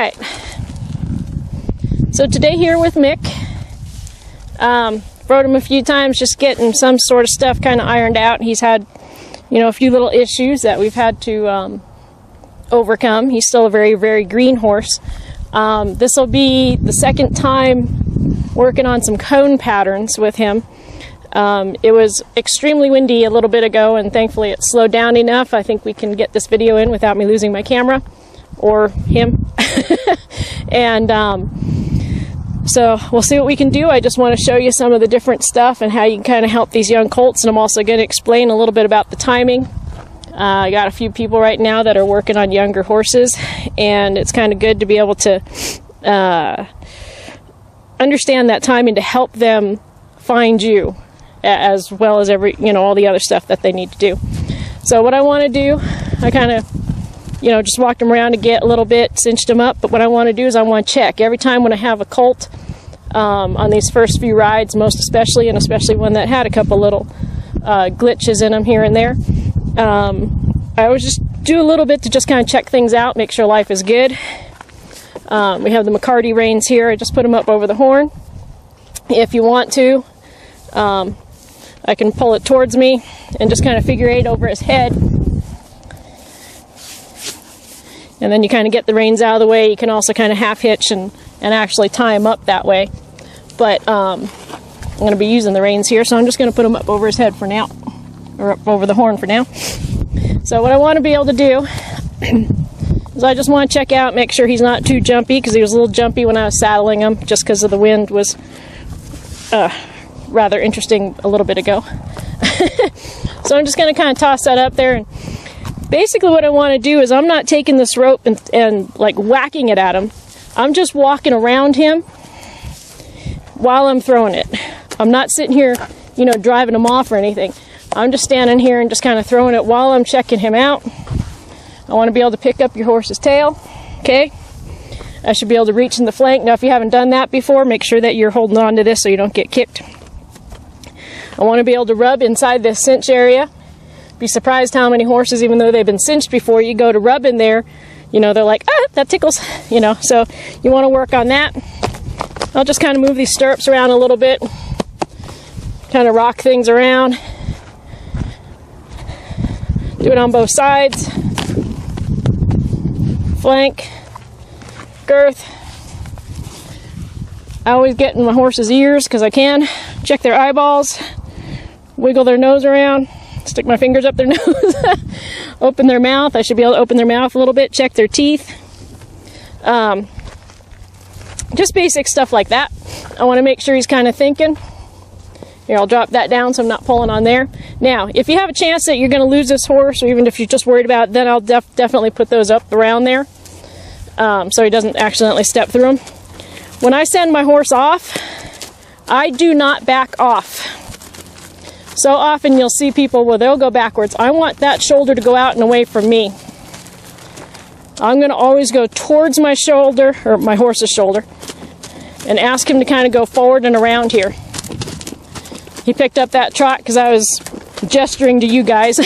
right. So today here with Mick. Rode him a few times, just getting some sort of stuff kind of ironed out. He's had, you know, a few little issues that we've had to overcome. He's still a very, very green horse. This will be the second time working on some cone patterns with him. It was extremely windy a little bit ago, and thankfully it slowed down enough. I think we can get this video in without me losing my camera or him. And so we'll see what we can do. I just want to show you some of the different stuff and how you can kind of help these young colts, and I'm also going to explain a little bit about the timing. I got a few people right now that are working on younger horses, and it's kind of good to be able to understand that timing to help them find you, as well as all the other stuff that they need to do. So what I want to do, I kind of just walked them around to get a little bit, cinched them up, but what I want to do is I want to check every time when I have a colt on these first few rides, most especially, and especially one that had a couple little glitches in them here and there. I always just do a little bit to just kind of check things out, make sure life is good. We have the McCarty reins here. I just put them up over the horn. If you want to, I can pull it towards me and just kind of figure eight over his head. And then you kind of get the reins out of the way. You can also kind of half hitch and actually tie them up that way. But I'm going to be using the reins here, so I'm just going to put them up over his head for now, or up over the horn for now. So what I want to be able to do is I just want to check out, make sure he's not too jumpy, because he was a little jumpy when I was saddling him, just because of the wind was rather interesting a little bit ago. So I'm just going to kind of toss that up there, and basically what I want to do is I'm not taking this rope and like whacking it at him. I'm just walking around him while I'm throwing it. I'm not sitting here, driving him off or anything. I'm just standing here and just kind of throwing it while I'm checking him out. I want to be able to pick up your horse's tail, okay? I should be able to reach in the flank. Now, if you haven't done that before, make sure that you're holding on to this so you don't get kicked. I want to be able to rub inside this cinch area. Be surprised how many horses, even though they've been cinched before, you go to rub in there, they're like, that tickles, so you want to work on that. I'll just kind of move these stirrups around a little bit, kind of rock things around. Do it on both sides. Flank, girth. I always get in my horse's ears because I can. Check their eyeballs, wiggle their nose around. Stick my fingers up their nose, open their mouth. I should be able to open their mouth a little bit, check their teeth. Just basic stuff like that. I want to make sure he's kind of thinking. Here, I'll drop that down so I'm not pulling on there. Now, if you have a chance that you're going to lose this horse, or even if you're just worried about it, then I'll definitely put those up around there so he doesn't accidentally step through them. When I send my horse off, I do not back off. So often you'll see people, well, they'll go backwards. I want that shoulder to go out and away from me. I'm going to always go towards my shoulder, or my horse's shoulder, and ask him to kind of go forward and around here. He picked up that trot because I was gesturing to you guys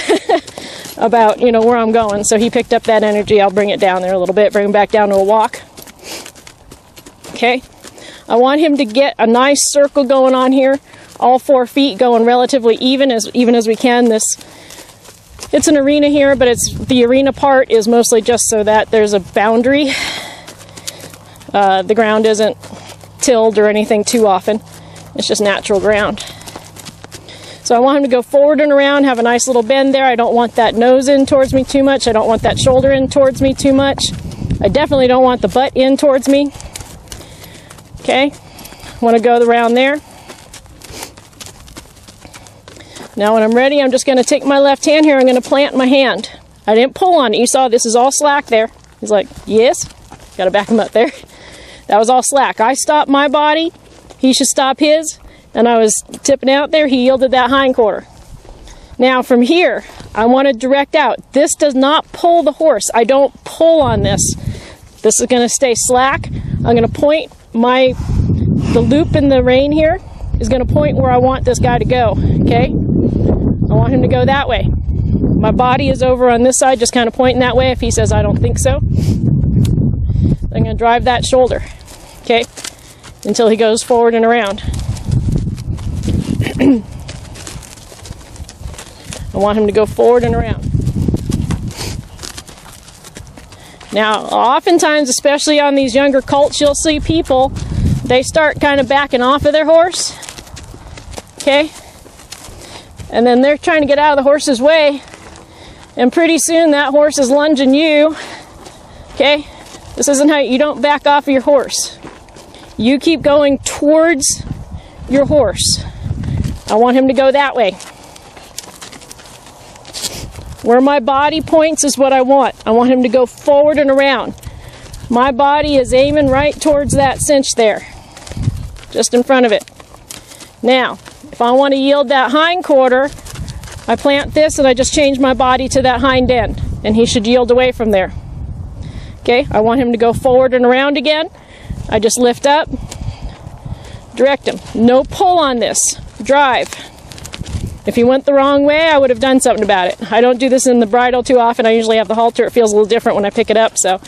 about, where I'm going. So he picked up that energy. I'll bring it down there a little bit, bring him back down to a walk. Okay. I want him to get a nice circle going on here. All 4 feet going relatively even as we can. It's an arena here, but the arena part is mostly just so that there's a boundary. The ground isn't tilled or anything too often. It's just natural ground. So I want him to go forward and around, have a nice little bend there. I don't want that nose in towards me too much. I don't want that shoulder in towards me too much. I definitely don't want the butt in towards me. Okay, want to go around there. Now when I'm ready, I'm just going to take my left hand here. I'm going to plant my hand. I didn't pull on it. You saw this is all slack there. He's like, yes. Got to back him up there. That was all slack. I stopped my body. He should stop his. And I was tipping out there. He yielded that hind quarter. Now from here, I want to direct out. This does not pull the horse. I don't pull on this. This is going to stay slack. I'm going to point the loop in the rein here is going to point where I want this guy to go. Okay? I want him to go that way. My body is over on this side, just kind of pointing that way if he says I don't think so. I'm going to drive that shoulder, okay, until he goes forward and around. I want him to go forward and around. Now, oftentimes, especially on these younger colts, you'll see people, they start kind of backing off of their horse, okay? And then they're trying to get out of the horse's way, and pretty soon that horse is lunging you, okay? This isn't how, you don't back off of your horse. You keep going towards your horse. I want him to go that way. Where my body points is what I want. I want him to go forward and around. My body is aiming right towards that cinch there, just in front of it. Now, if I want to yield that hind quarter, I plant this and I just change my body to that hind end, and he should yield away from there. Okay, I want him to go forward and around again. I just lift up, direct him. No pull on this, drive. If he went the wrong way, I would have done something about it. I don't do this in the bridle too often. I usually have the halter. It feels a little different when I pick it up, so.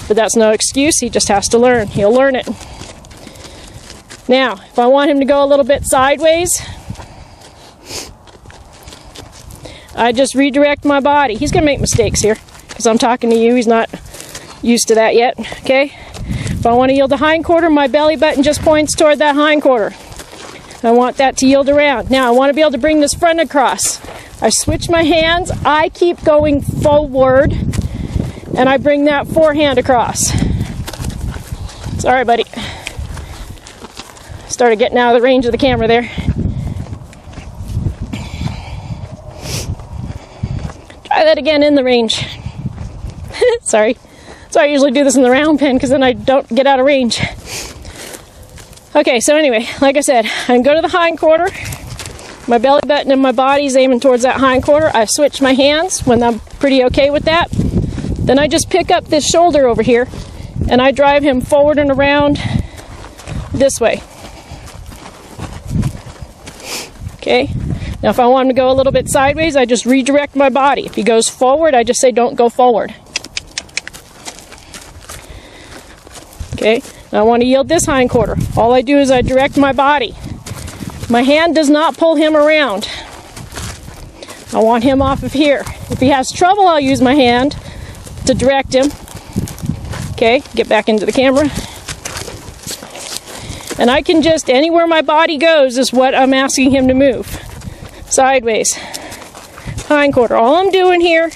But that's no excuse. He just has to learn. He'll learn it. Now, if I want him to go a little bit sideways, I just redirect my body. He's going to make mistakes here because I'm talking to you. He's not used to that yet, okay? If I want to yield the hind quarter, my belly button just points toward that hind quarter. I want that to yield around. Now, I want to be able to bring this front across. I switch my hands. I keep going forward, and I bring that forehand across. Sorry, buddy. Started getting out of the range of the camera there. Try that again in the range. Sorry. So I usually do this in the round pen because then I don't get out of range. Okay, so anyway, like I said, I can go to the hind quarter. My belly button and my body's aiming towards that hind quarter. I switch my hands when I'm pretty okay with that. Then I just pick up this shoulder over here and I drive him forward and around this way. Okay, now if I want him to go a little bit sideways, I just redirect my body. If he goes forward, I just say don't go forward. Okay, now I want to yield this hind quarter. All I do is I direct my body. My hand does not pull him around. I want him off of here. If he has trouble, I'll use my hand to direct him. Okay, get back into the camera. And I can just, anywhere my body goes is what I'm asking him to move. Sideways. Hind quarter. All I'm doing here,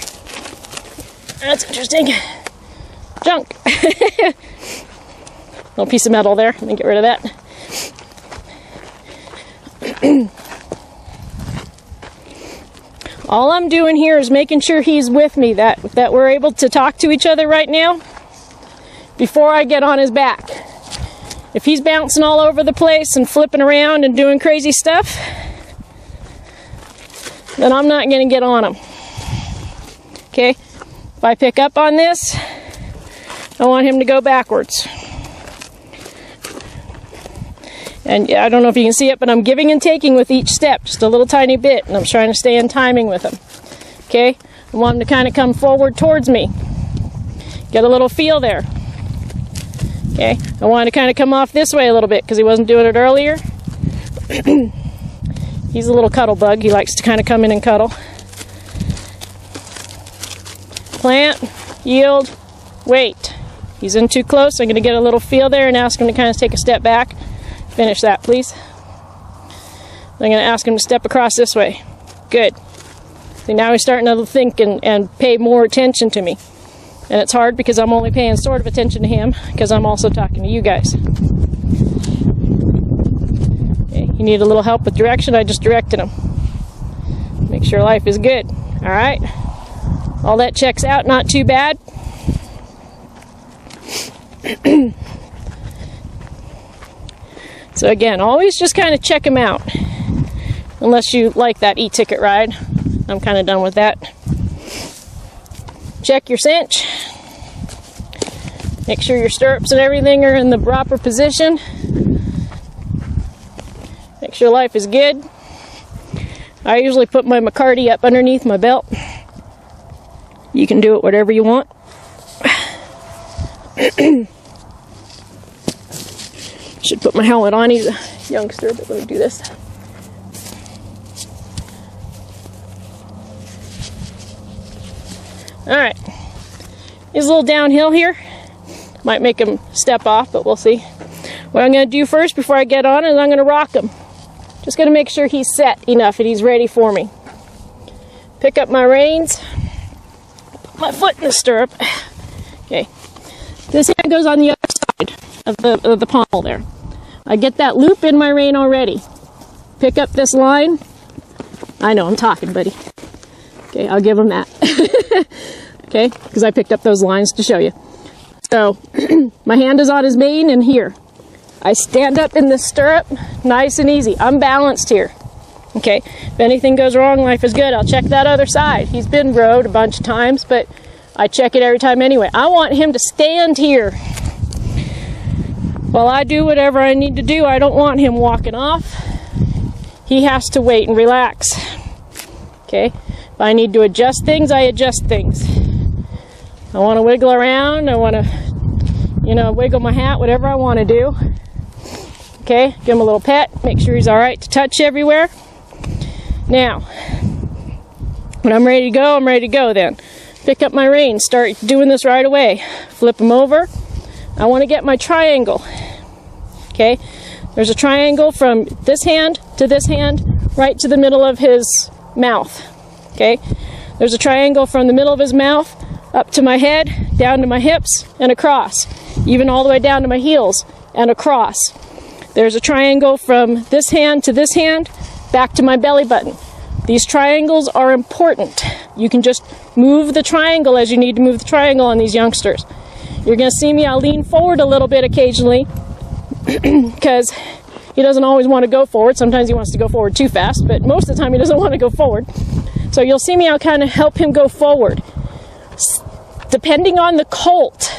that's interesting. Junk. Little piece of metal there. Let me get rid of that. All I'm doing here is making sure he's with me, that we're able to talk to each other right now before I get on his back. If he's bouncing all over the place and flipping around and doing crazy stuff, then I'm not going to get on him. Okay? If I pick up on this, I want him to go backwards. And yeah, I don't know if you can see it, but I'm giving and taking with each step, just a little tiny bit, and I'm trying to stay in timing with him. Okay? I want him to kind of come forward towards me. Get a little feel there. Okay? I want him to kind of come off this way a little bit because he wasn't doing it earlier. He's a little cuddle bug. He likes to kind of come in and cuddle. Plant, yield, wait. He's in too close. I'm going to get a little feel there and ask him to kind of take a step back. Finish that, please. I'm going to ask him to step across this way. Good. See, now he's starting to think and pay more attention to me. And it's hard because I'm only paying sort of attention to him because I'm also talking to you guys. Okay, you need a little help with direction, I just directed him. Make sure life is good. Alright? All that checks out, not too bad. So again, always just kind of check him out. Unless you like that e-ticket ride. I'm kind of done with that. Check your cinch. Make sure your stirrups and everything are in the proper position. Make sure life is good. I usually put my McCarty up underneath my belt. You can do it whatever you want. Should put my helmet on. He's a youngster, but let me do this. Alright. He's a little downhill here. Might make him step off, but we'll see. What I'm going to do first before I get on is I'm going to rock him. Just going to make sure he's set enough and he's ready for me. Pick up my reins. Put my foot in the stirrup. Okay. This hand goes on the other side of the pommel there. I get that loop in my rein already. Pick up this line. I know, I'm talking, buddy. Okay, I'll give him that. Okay, because I picked up those lines to show you. So, my hand is on his mane and here. I stand up in the stirrup, nice and easy. I'm balanced here. Okay, if anything goes wrong, life is good. I'll check that other side. He's been rode a bunch of times, but I check it every time anyway. I want him to stand here while I do whatever I need to do. I don't want him walking off. He has to wait and relax. Okay, if I need to adjust things, I adjust things. I want to wiggle around. I want to, wiggle my hat, whatever I want to do. Okay, give him a little pet, make sure he's all right to touch everywhere. Now, when I'm ready to go, I'm ready to go then. Pick up my reins, start doing this right away. Flip him over. I want to get my triangle. Okay, there's a triangle from this hand to this hand, right to the middle of his mouth. Okay, there's a triangle from the middle of his mouth up to my head, down to my hips, and across. Even all the way down to my heels and across. There's a triangle from this hand to this hand, back to my belly button. These triangles are important. You can just move the triangle as you need to move the triangle on these youngsters. You're going to see me, I'll lean forward a little bit occasionally because he doesn't always want to go forward. Sometimes he wants to go forward too fast, but most of the time he doesn't want to go forward. So you'll see me, I'll kind of help him go forward. Depending on the colt,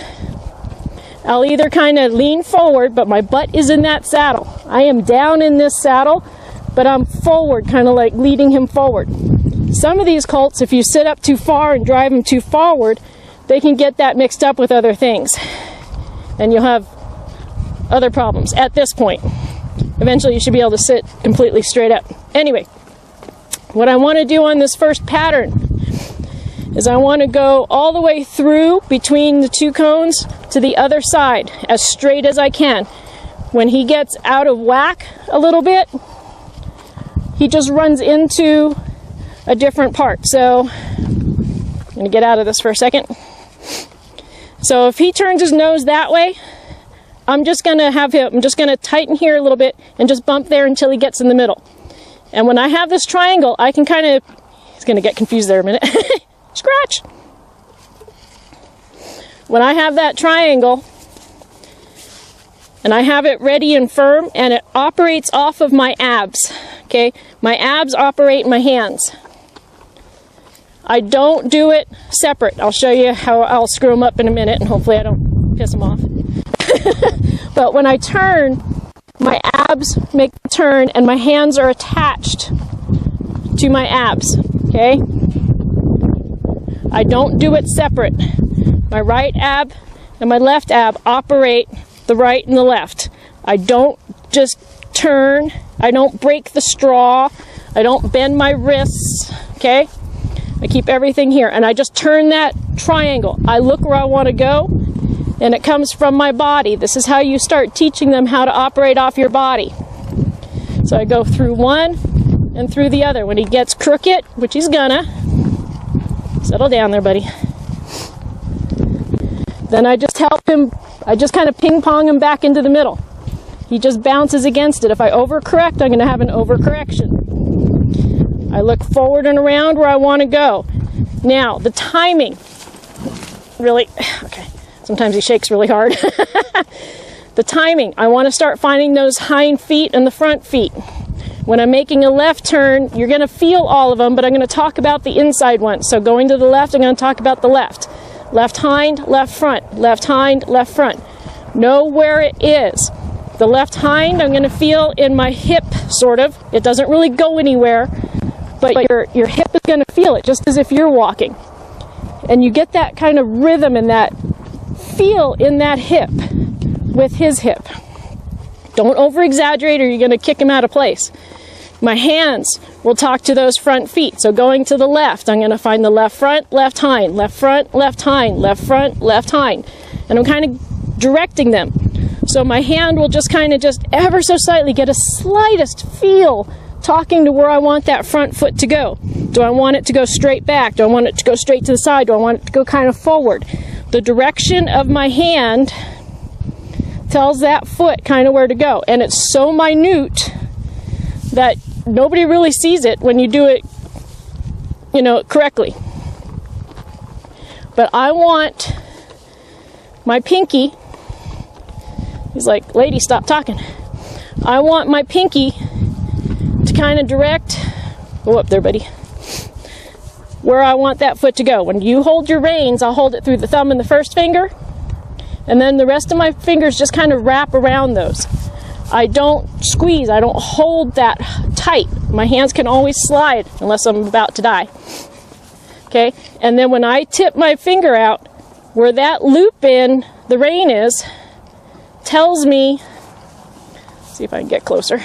I'll either kind of lean forward, but my butt is in that saddle. I am down in this saddle, but I'm forward, kind of like leading him forward. Some of these colts, if you sit up too far and drive them too forward, they can get that mixed up with other things. And you'll have other problems at this point. Eventually you should be able to sit completely straight up. Anyway, what I want to do on this first pattern is I want to go all the way through between the two cones to the other side, as straight as I can. When he gets out of whack a little bit, he just runs into a different part. So, I'm going to get out of this for a second. So if he turns his nose that way, I'm just going to tighten here a little bit and just bump there until he gets in the middle. And when I have this triangle, I can kind of, he's going to get confused there a minute. Scratch! When I have that triangle, and I have it ready and firm, and it operates off of my abs, okay? My abs operate my hands. I don't do it separate. I'll show you how I'll screw them up in a minute, and hopefully I don't piss them off. But when I turn, my abs make the turn, and my hands are attached to my abs, okay? I don't do it separate. My right ab and my left ab operate the right and the left. I don't just turn. I don't break the straw. I don't bend my wrists, okay? I keep everything here, and I just turn that triangle. I look where I want to go, and it comes from my body. This is how you start teaching them how to operate off your body. So I go through one and through the other. When he gets crooked, which he's gonna, settle down there, buddy. Then I just help him, I just kind of ping-pong him back into the middle. He just bounces against it. If I overcorrect, I'm going to have an overcorrection. I look forward and around where I want to go. Now, the timing. Really, okay, sometimes he shakes really hard. The timing. I want to start finding those hind feet and the front feet. When I'm making a left turn, you're going to feel all of them, but I'm going to talk about the inside ones. So going to the left, I'm going to talk about the left. Left hind, left front. Left hind, left front. Know where it is. The left hind, I'm going to feel in my hip, sort of. It doesn't really go anywhere, but your hip is going to feel it, just as if you're walking. And you get that kind of rhythm and that feel in that hip with his hip. Don't over-exaggerate or you're going to kick him out of place. My hands will talk to those front feet. So going to the left, I'm going to find the left front, left hind, left front, left hind, left front, left hind. And I'm kind of directing them. So my hand will just kind of just ever so slightly get a slightest feel talking to where I want that front foot to go. Do I want it to go straight back? Do I want it to go straight to the side? Do I want it to go kind of forward? The direction of my hand tells that foot kind of where to go. And it's so minute that nobody really sees it when you do it, you know, correctly. But I want my pinky, he's like, lady, stop talking. I want my pinky to kind of direct, go up there, buddy, where I want that foot to go. When you hold your reins, I'll hold it through the thumb and the first finger, and then the rest of my fingers just kind of wrap around those. I don't squeeze, I don't hold that tight. My hands can always slide unless I'm about to die. Okay, and then when I tip my finger out, where that loop in the rein is, tells me, see if I can get closer.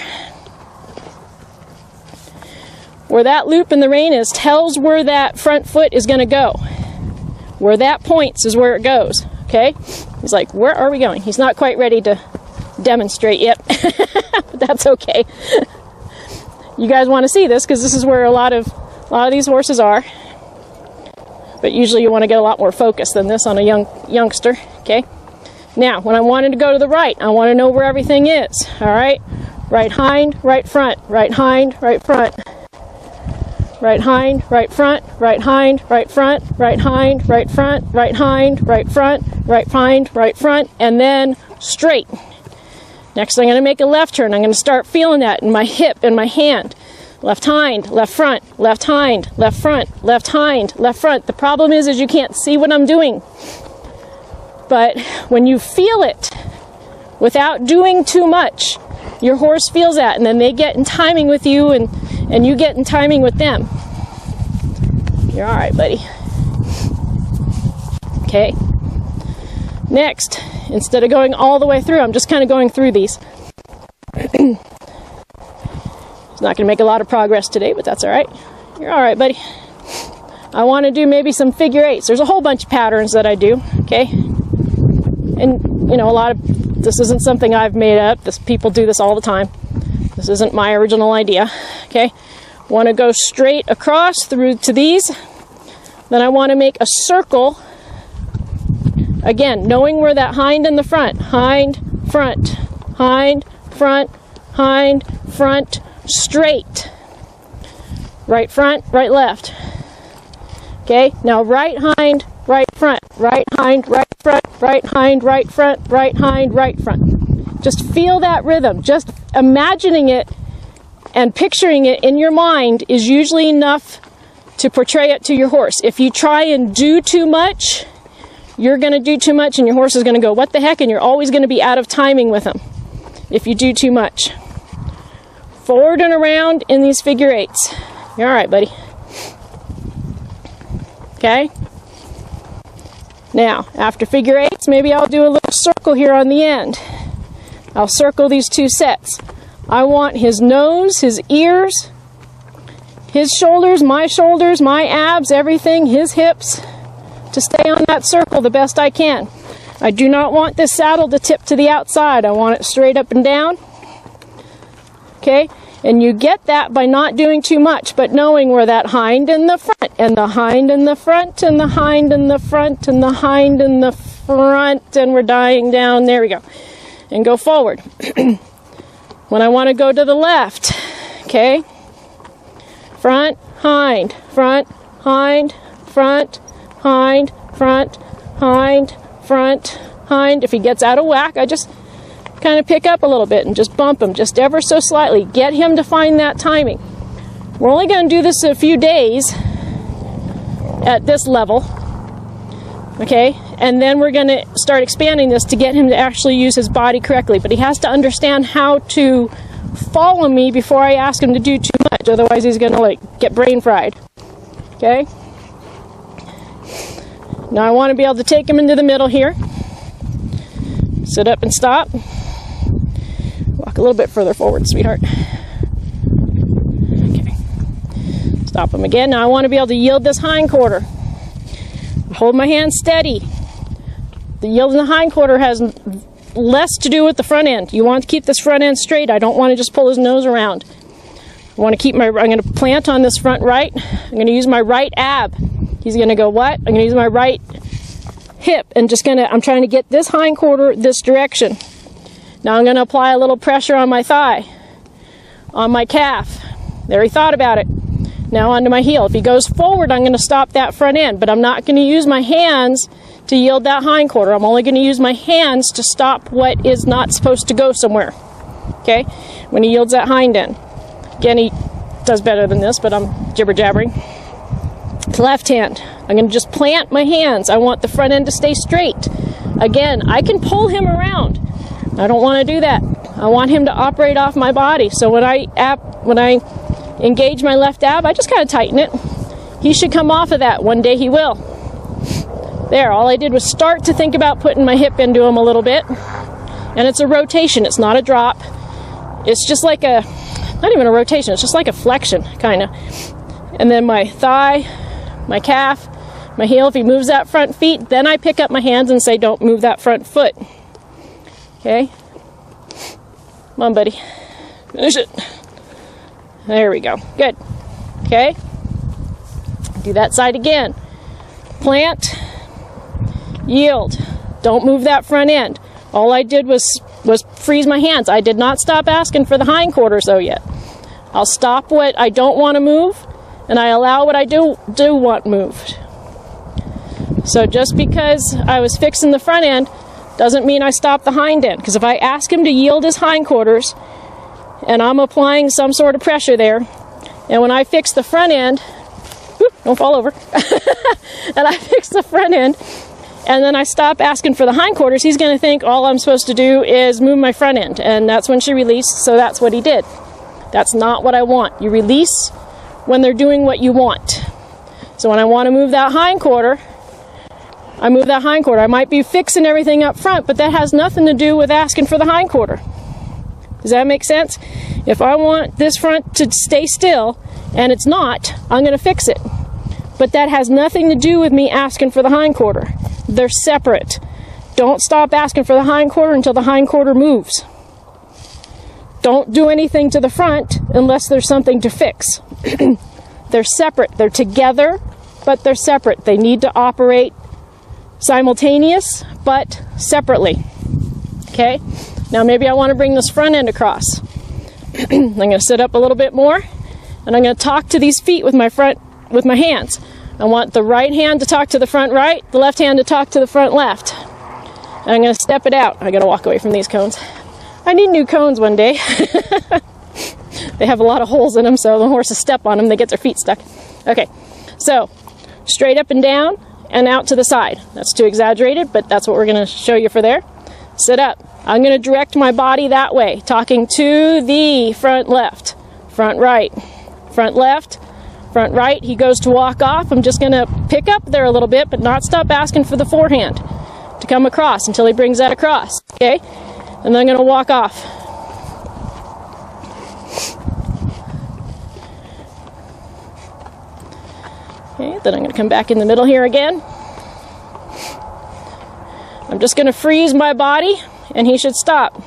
Where that loop in the rein is tells where that front foot is going to go. Where that points is where it goes. Okay? He's like, where are we going? He's not quite ready to demonstrate yet. But that's okay. You guys want to see this because this is where a lot of these horses are. But usually you want to get a lot more focus than this on a youngster. Okay? Now, when I wanted to go to the right, I want to know where everything is. All right? Right hind, right front. Right hind, right front. Right hind, right front, right hind, right front, right hind, right front, right hind, right front, right hind, right front, and then straight. Next, I'm going to make a left turn. I'm going to start feeling that in my hip and my hand. Left hind, left front, left hind, left front, left hind, left front. The problem is you can't see what I'm doing. But when you feel it without doing too much, your horse feels that, and then they get in timing with you, and you get in timing with them. You're all right, buddy. Okay. Next, instead of going all the way through, I'm just kind of going through these. He's not going to make a lot of progress today, but that's all right. You're all right, buddy. I want to do maybe some figure eights. There's a whole bunch of patterns that I do, okay? And, you know, this isn't something I've made up. People do this all the time. This isn't my original idea, okay? Want to go straight across through to these. Then I want to make a circle. Again, knowing where that hind and the front. Hind, front, hind, front, hind, front, straight. Right front, right left. Okay, now right hind, right front, right hind, right front, right hind, right front, right hind, right front. Just feel that rhythm. Just imagining it and picturing it in your mind is usually enough to portray it to your horse. If you try and do too much, you're going to do too much and your horse is going to go, what the heck? And you're always going to be out of timing with him if you do too much. Forward and around in these figure eights. You're all right, buddy. Okay? Now, after figure eights, maybe I'll do a little circle here on the end. I'll circle these two sets. I want his nose, his ears, his shoulders, my abs, everything, his hips, to stay on that circle the best I can. I do not want this saddle to tip to the outside. I want it straight up and down. Okay? And you get that by not doing too much, but knowing where that hind in the front, and the hind in the front, and the hind in the front, and the hind in the front, and we're dying down. There we go. And go forward. When I want to go to the left, okay? Front, hind, front, hind, front, hind, front, hind, front, hind. If he gets out of whack, I just kind of pick up a little bit and just bump him just ever so slightly. Get him to find that timing. We're only going to do this a few days at this level, okay? And then we're going to start expanding this to get him to actually use his body correctly. But he has to understand how to follow me before I ask him to do too much. Otherwise, he's going to get brain fried, okay? Now I want to be able to take him into the middle here. Sit up and stop. Walk a little bit further forward, sweetheart. Okay. Stop him again. Now I want to be able to yield this hind quarter. Hold my hand steady. The yielding the hind quarter has less to do with the front end. You want to keep this front end straight. I don't want to just pull his nose around. I want to keep I'm going to plant on this front right. I'm going to use my right ab. He's going to go what? I'm going to use my right hip and I'm trying to get this hind quarter this direction. Now I'm going to apply a little pressure on my thigh, on my calf. There, he thought about it. Now onto my heel. If he goes forward, I'm going to stop that front end, but I'm not going to use my hands to yield that hind quarter. I'm only going to use my hands to stop what is not supposed to go somewhere. Okay? When he yields that hind end. Again, he does better than this, but I'm jibber-jabbering. Left hand. I'm going to just plant my hands. I want the front end to stay straight. Again, I can pull him around. I don't want to do that. I want him to operate off my body. So when I engage my left ab, I just kind of tighten it. He should come off of that. One day he will. There, all I did was start to think about putting my hip into him a little bit. And it's a rotation. It's not a drop. It's just like not even a rotation. It's just like a flexion, kind of. And then my thigh, my calf, my heel. If he moves that front feet, then I pick up my hands and say, don't move that front foot. Okay? Come on, buddy. Finish it. There we go. Good. Okay? Do that side again. Plant. Yield. Don't move that front end. All I did was freeze my hands. I did not stop asking for the hind quarters though yet. I'll stop what I don't want to move, and I allow what I do want moved. So just because I was fixing the front end doesn't mean I stop the hind end. Because if I ask him to yield his hind quarters, and I'm applying some sort of pressure there, and when I fix the front end, whoop, don't fall over, and I fix the front end, and then I stop asking for the hindquarters, he's going to think all I'm supposed to do is move my front end. And that's when she released, so that's what he did. That's not what I want. You release when they're doing what you want. So when I want to move that hind quarter, I move that hind quarter. I might be fixing everything up front, but that has nothing to do with asking for the hind quarter. Does that make sense? If I want this front to stay still, and it's not, I'm going to fix it. But that has nothing to do with me asking for the hind quarter. They're separate. Don't stop asking for the hind quarter until the hind quarter moves. Don't do anything to the front unless there's something to fix. They're separate. They're together, but they're separate. They need to operate simultaneous, but separately. Okay? Now maybe I want to bring this front end across. I'm going to sit up a little bit more, and I'm going to talk to these feet with my hands. I want the right hand to talk to the front right, the left hand to talk to the front left. And I'm going to step it out. I got to walk away from these cones. I need new cones one day. They have a lot of holes in them, so the horses step on them, they get their feet stuck. Okay, so straight up and down and out to the side. That's too exaggerated, but that's what we're going to show you for there. Sit up. I'm going to direct my body that way, talking to the front left, front right, front left, front right. He goes to walk off. I'm just going to pick up there a little bit, but not stop asking for the forehand to come across until he brings that across. Okay? And then I'm going to walk off. Okay, then I'm going to come back in the middle here again. I'm just going to freeze my body, and he should stop.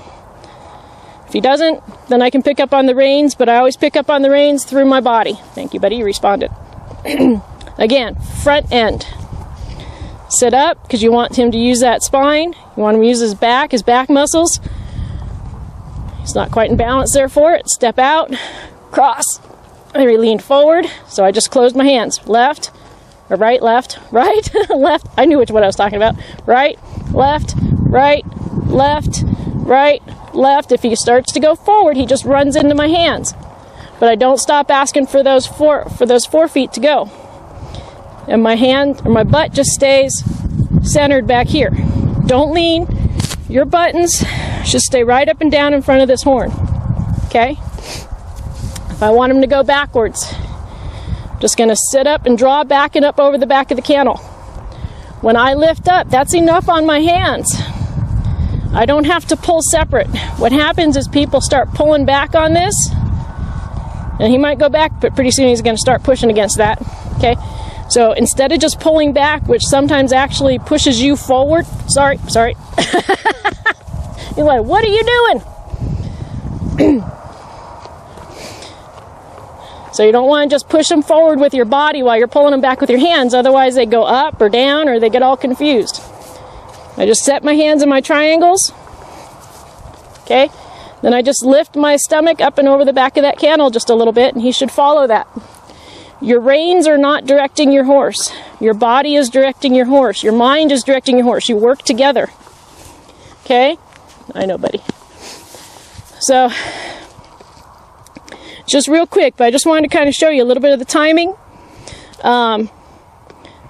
If he doesn't, then I can pick up on the reins, but I always pick up on the reins through my body. Thank you, buddy. You responded. Again, front end. Sit up, because you want him to use that spine. You want him to use his back muscles. He's not quite in balance there for it. Step out, cross. I leaned forward, so I just closed my hands. Left, or right, left, right, left. I knew what I was talking about. Right, left, right, left, right, left. If he starts to go forward, he just runs into my hands. But I don't stop asking for those 4 feet to go. And my hand or my butt just stays centered back here. Don't lean. Your buttons should stay right up and down in front of this horn. Okay? If I want him to go backwards, I'm just going to sit up and draw back and up over the back of the cantle. When I lift up, that's enough on my hands. I don't have to pull separate. What happens is people start pulling back on this, and he might go back, but pretty soon he's going to start pushing against that. Okay, so instead of just pulling back, which sometimes actually pushes you forward, sorry, you're like, what are you doing? So you don't want to just push them forward with your body while you're pulling them back with your hands, otherwise they go up or down or they get all confused. I just set my hands in my triangles, okay? Then I just lift my stomach up and over the back of that cantle just a little bit, and he should follow that. Your reins are not directing your horse. Your body is directing your horse. Your mind is directing your horse. You work together, okay? I know, buddy. So, just real quick, but I just wanted to kind of show you a little bit of the timing.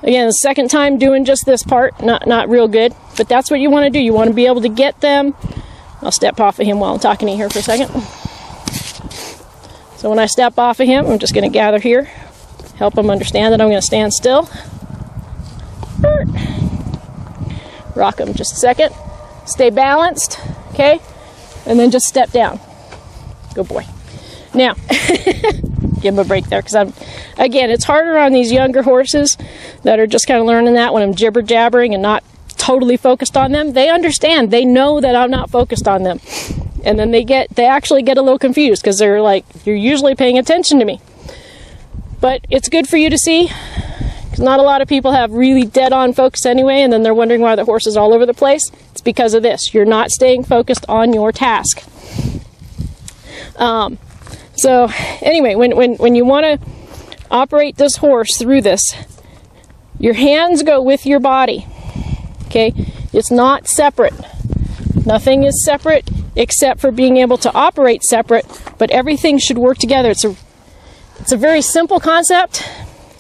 Again, the second time doing just this part, not real good, but that's what you want to do. You want to be able to get them. I'll step off of him while I'm talking to you here for a second. So when I step off of him, I'm just going to gather here, help him understand that I'm going to stand still. Rock him just a second. Stay balanced, okay? And then just step down. Good boy. Now, give him a break there, because again, it's harder on these younger horses that are just kind of learning that when I'm jibber-jabbering and not totally focused on them. They understand. They know that I'm not focused on them. And then they actually get a little confused, because they're like, you're usually paying attention to me. But it's good for you to see, because not a lot of people have really dead-on focus anyway, and then they're wondering why the horse is all over the place. It's because of this. You're not staying focused on your task. So anyway, when you want to operate this horse through this, your hands go with your body, okay? It's not separate. Nothing is separate except for being able to operate separate, but everything should work together. It's a very simple concept,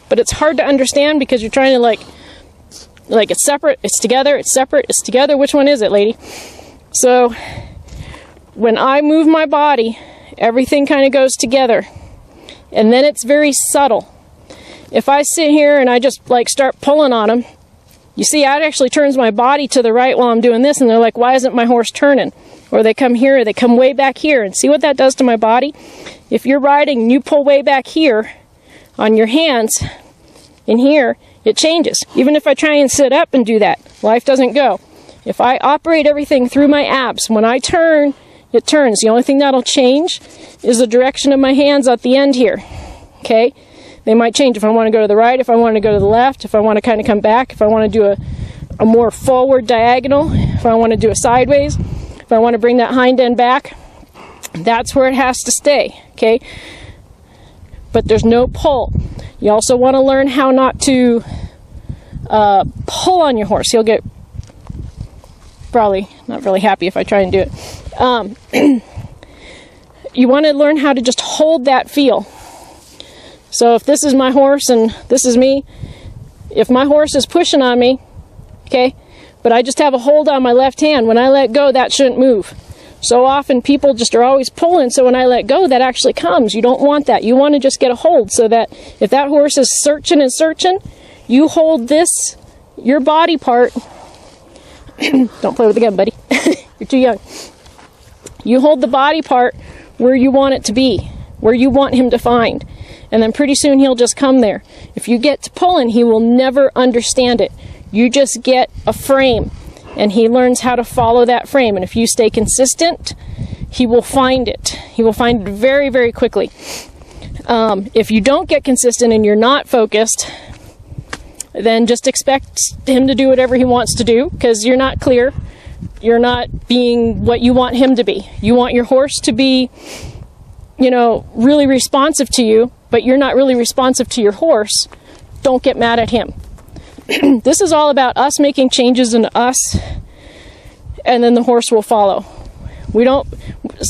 but it's hard to understand because you're trying to like it's separate, it's together, it's separate, it's together. Which one is it, lady? So when I move my body, everything kind of goes together, and then it's very subtle. If I sit here and I just like start pulling on them, you see, it actually turns my body to the right while I'm doing this, and they're like, why isn't my horse turning? Or they come here, or they come way back here, and see what that does to my body? If you're riding and you pull way back here on your hands, in here, it changes. Even if I try and sit up and do that, life doesn't go. If I operate everything through my abs, when I turn, it turns. The only thing that'll change is the direction of my hands at the end here, okay? They might change if I want to go to the right, if I want to go to the left, if I want to kind of come back, if I want to do a more forward diagonal, if I want to do a sideways, if I want to bring that hind end back. That's where it has to stay, okay? But there's no pull. You also want to learn how not to pull on your horse. He'll get probably not really happy if I try and do it. You want to learn how to just hold that feel. So if this is my horse and this is me, if my horse is pushing on me, okay, but I just have a hold on my left hand, when I let go, that shouldn't move. So often people just are always pulling, so when I let go, that actually comes. You don't want that. You want to just get a hold, so that if that horse is searching and searching, you hold this, your body part. Don't play with the gun, buddy. You're too young. You hold the body part where you want it to be, where you want him to find. And then pretty soon he'll just come there. If you get to pulling, he will never understand it. You just get a frame, and he learns how to follow that frame. And if you stay consistent, he will find it. He will find it very, very quickly. If you don't get consistent and you're not focused, then just expect him to do whatever he wants to do, because you're not clear. You're not being what you want him to be. You want your horse to be, you know, really responsive to you, but you're not really responsive to your horse. Don't get mad at him. This is all about us making changes in us, and then the horse will follow. We don't,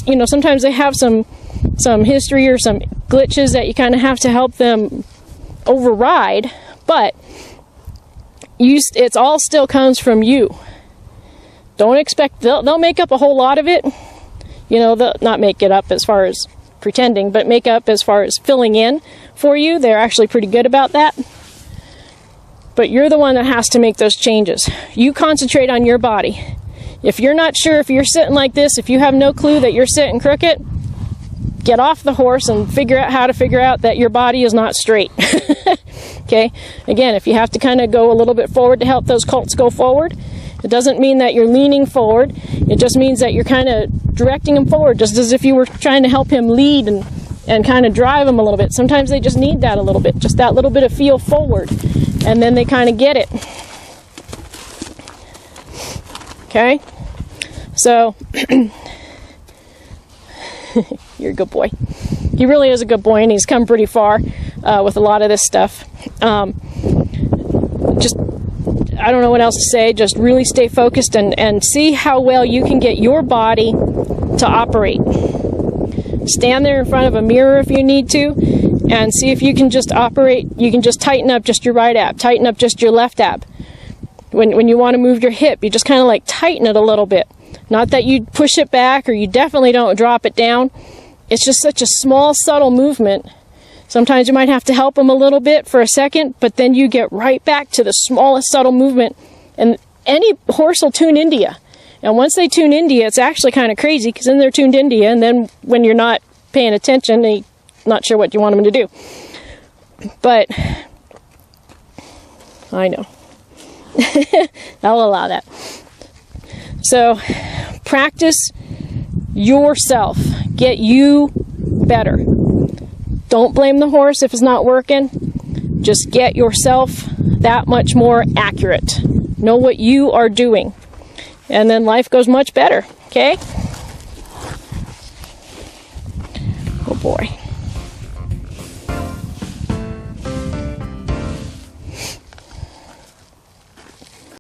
you know, sometimes they have some history or some glitches that you kind of have to help them override, but it's all still comes from you. Don't expect, they'll make up a whole lot of it. You know, they'll not make it up as far as pretending, but make up as far as filling in for you. They're actually pretty good about that. But you're the one that has to make those changes. You concentrate on your body. If you're not sure if you're sitting like this, if you have no clue that you're sitting crooked, get off the horse and figure out how to figure out that your body is not straight. Okay? Again, if you have to kind of go a little bit forward to help those colts go forward, it doesn't mean that you're leaning forward. It just means that you're kind of directing him forward, just as if you were trying to help him lead and kind of drive him a little bit. Sometimes they just need that a little bit, just that little bit of feel forward, and then they kind of get it. Okay? So, you're a good boy. He really is a good boy, and he's come pretty far with a lot of this stuff. Just, I don't know what else to say. Just really stay focused and see how well you can get your body to operate. Stand there in front of a mirror if you need to, and see if you can just operate. You can just tighten up just your right ab, tighten up just your left ab. When you want to move your hip, you just kind of like tighten it a little bit. Not that you push it back, or you definitely don't drop it down. It's just such a small, subtle movement. Sometimes you might have to help them a little bit for a second, but then you get right back to the smallest, subtle movement. And any horse will tune into you. And once they tune into you, it's actually kind of crazy, because then they're tuned into you, and then when you're not paying attention, they're not sure what you want them to do. But I know. I'll allow that. So practice yourself. Get you better. Don't blame the horse if it's not working. Just get yourself that much more accurate. Know what you are doing. And then life goes much better. Okay? Oh boy.